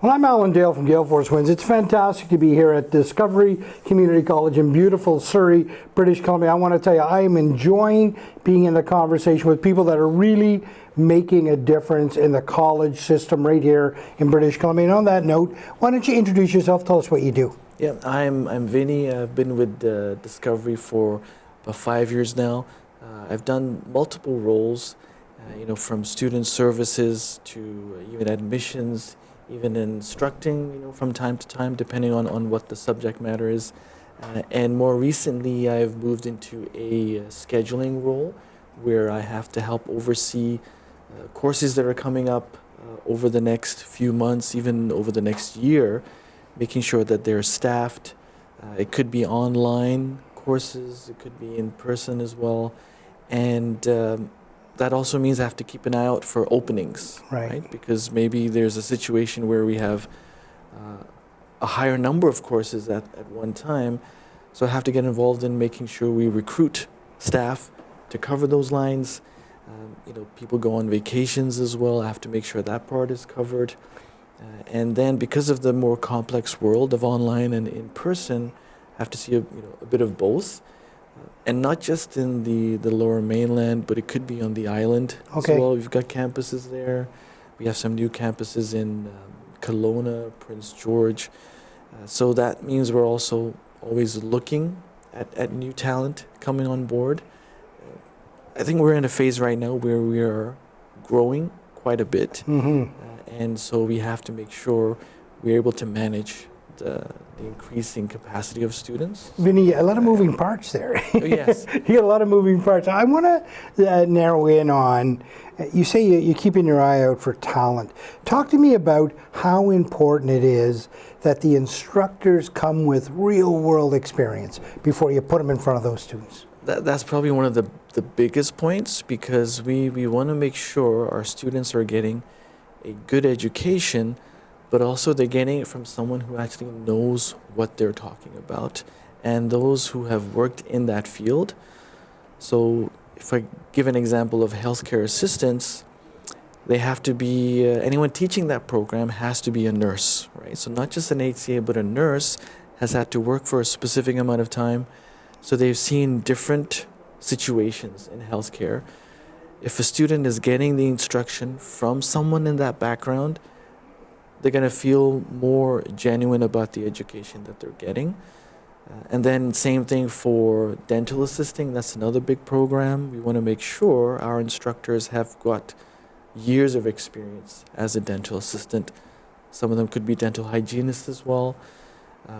Well, I'm Alan Dale from Gale Force Winds. It's fantastic to be here at Discovery Community College in beautiful Surrey, British Columbia. I want to tell you, I am enjoying being in the conversation with people that are really making a difference in the college system right here in British Columbia. And on that note, why don't you introduce yourself? Tell us what you do. Yeah, I'm Vinny. I've been with Discovery for about 5 years now. I've done multiple roles, from student services to even admissions, even instructing, from time to time, depending on what the subject matter is. And more recently, I've moved into a scheduling role where I have to help oversee courses that are coming up over the next few months, even over the next year, making sure that they're staffed. It could be online courses, it could be in person as well. And that also means I have to keep an eye out for openings, right? Because maybe there's a situation where we have a higher number of courses at one time. So I have to get involved in making sure we recruit staff to cover those lines. People go on vacations as well. I have to make sure that part is covered. And then because of the more complex world of online and in person, I have to see a bit of both. And not just in the lower mainland, but it could be on the island as well. We've got campuses there. We have some new campuses in Kelowna, Prince George. So that means we're also always looking at new talent coming on board. I think we're in a phase right now where we are growing quite a bit. And so we have to make sure we're able to manage the increasing capacity of students. Vinny, a lot of moving parts there. Oh, yes. You got a lot of moving parts. I want to narrow in on, you say you're keeping your eye out for talent. Talk to me about how important it is that the instructors come with real world experience before you put them in front of those students. That's probably one of the biggest points, because we want to make sure our students are getting a good education, but also they're getting it from someone who actually knows what they're talking about and those who have worked in that field. So if I give an example of healthcare assistants, they have to be, anyone teaching that program has to be a nurse, right? So not just an HCA, but a nurse has had to work for a specific amount of time. So they've seen different situations in healthcare. If a student is getting the instruction from someone in that background, they're going to feel more genuine about the education that they're getting. And then same thing for dental assisting. That's another big program. We want to make sure our instructors have got years of experience as a dental assistant. Some of them could be dental hygienists as well.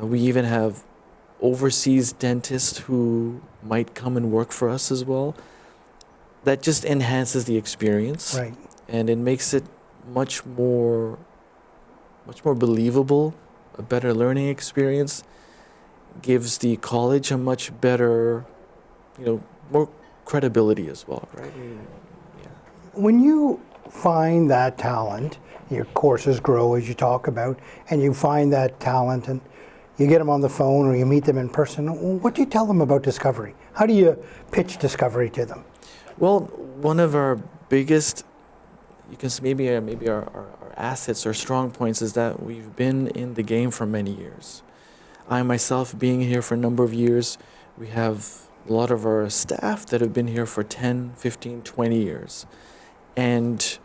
We even have overseas dentists who might come and work for us as well. That just enhances the experience. Right. And it makes it much more believable, a better learning experience, gives the college a much better, more credibility as well, right? Yeah. When you find that talent, your courses grow as you talk about, and you find that talent and you get them on the phone or you meet them in person, what do you tell them about Discovery? How do you pitch Discovery to them? Well, one of our biggest, you can say maybe our assets or strong points is that we've been in the game for many years. I myself being here for a number of years, we have a lot of our staff that have been here for 10, 15, 20 years. And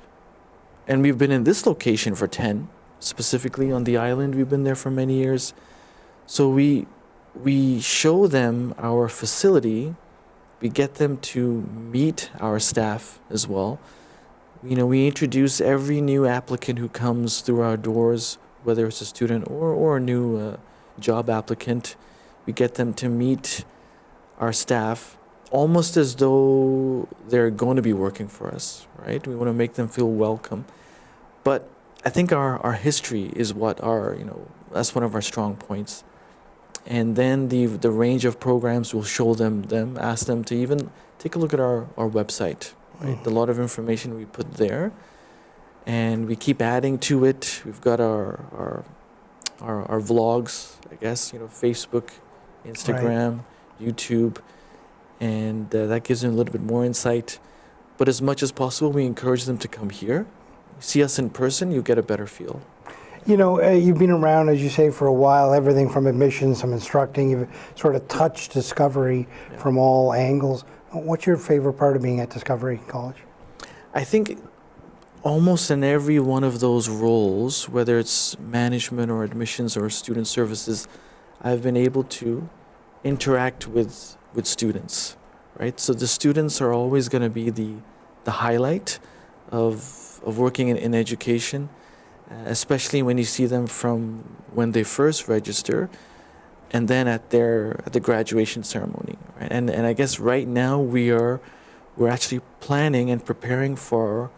we've been in this location for 10, specifically on the island, we've been there for many years. So we show them our facility, we get them to meet our staff as well. We introduce every new applicant who comes through our doors, whether it's a student or a new job applicant. We get them to meet our staff almost as though they're going to be working for us, right? We want to make them feel welcome. But I think our history is what that's one of our strong points. And then the range of programs we'll show them, ask them to even take a look at our website. Right? A lot of information we put there, and we keep adding to it. We've got our vlogs, I guess, Facebook, Instagram, YouTube, and that gives them a little bit more insight. But as much as possible, we encourage them to come here. See us in person, you get a better feel. You know, you've been around, as you say, for a while, everything from admissions, some instructing, you've sort of touched Discovery from all angles. What's your favorite part of being at Discovery College? I think almost in every one of those roles, whether it's management or admissions or student services, I've been able to interact with students, right? So the students are always going to be the highlight of working in education, especially when you see them from when they first register and then at the graduation ceremony, right? And I guess right now we're actually planning and preparing for our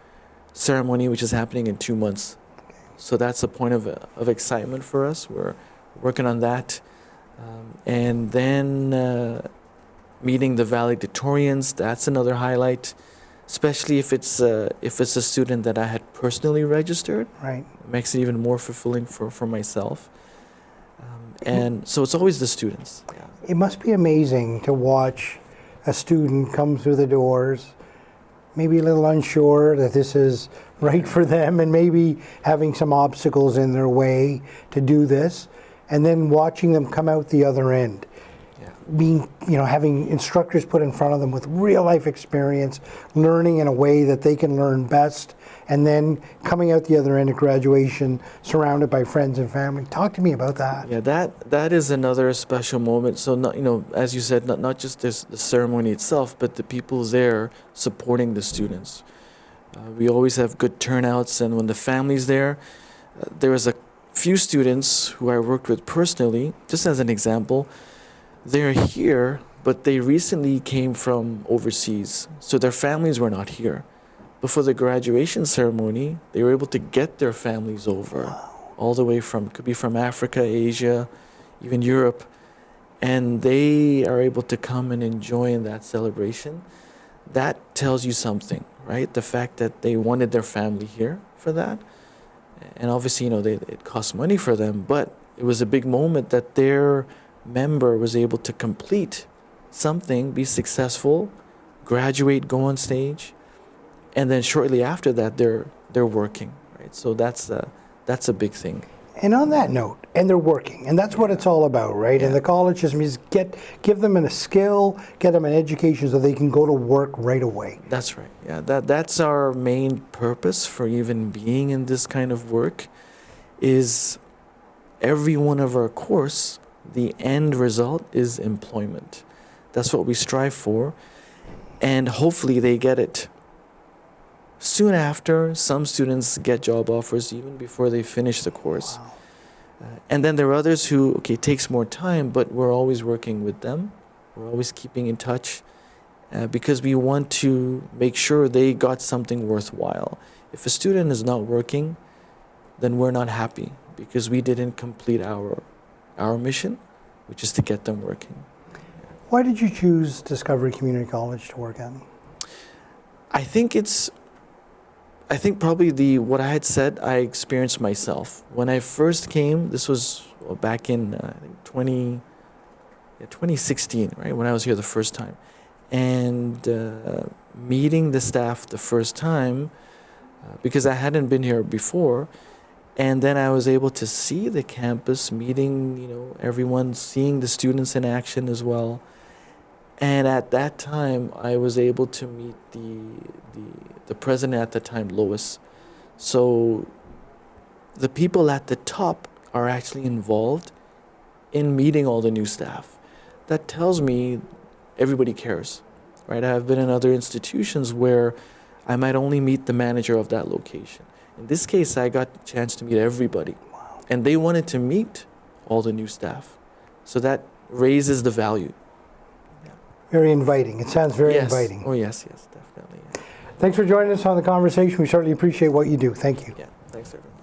ceremony, which is happening in 2 months. So that's a point of excitement for us. We're working on that. And then meeting the valedictorians, that's another highlight, especially if it's a student that I had personally registered. Right. It makes it even more fulfilling for myself. And so it's always the students. Yeah. It must be amazing to watch a student come through the doors, maybe a little unsure that this is right for them and maybe having some obstacles in their way to do this, and then watching them come out the other end. Being, having instructors put in front of them with real life experience, learning in a way that they can learn best, and then coming out the other end at graduation surrounded by friends and family. Talk to me about that. Yeah, that is another special moment. So, not, as you said, not just the ceremony itself, but the people there supporting the students. We always have good turnouts, and when the family's there, there was a few students who I worked with personally, just as an example. They're here, but they recently came from overseas, so their families were not here. But for the graduation ceremony, they were able to get their families over, all the way could be from Africa, Asia, even Europe, and they are able to come and enjoy in that celebration. That tells you something, right? The fact that they wanted their family here for that, and obviously, it costs money for them, but it was a big moment that their member was able to complete something, be successful, graduate, go on stage, and then shortly after that they're working, right? So that's a big thing. And on that note, and they're working, and that's what it's all about, right? Yeah. And the college just means give them a skill, get them an education so they can go to work right away. That's right. Yeah, that's our main purpose for even being in this kind of work, is every one of our course, the end result is employment. That's what we strive for, and hopefully they get it. Soon after, some students get job offers even before they finish the course. Wow. And then there are others who, it takes more time, but we're always working with them. We're always keeping in touch because we want to make sure they got something worthwhile. If a student is not working, then we're not happy because we didn't complete our mission, which is to get them working. Why did you choose Discovery Community College to work at? I think probably what I had said I experienced myself. When I first came, this was back in I think 2016, right, when I was here the first time. And meeting the staff the first time, because I hadn't been here before, and then I was able to see the campus, meeting, everyone, seeing the students in action as well. And at that time, I was able to meet the president at the time, Lois. So the people at the top are actually involved in meeting all the new staff. That tells me everybody cares, right? I've been in other institutions where I might only meet the manager of that location. In this case, I got the chance to meet everybody. Wow. And they wanted to meet all the new staff. So that raises the value. Very inviting. It sounds very Yes. inviting. Oh, yes, definitely. Yeah. Thanks for joining us on the conversation. We certainly appreciate what you do. Thank you. Thanks, everyone.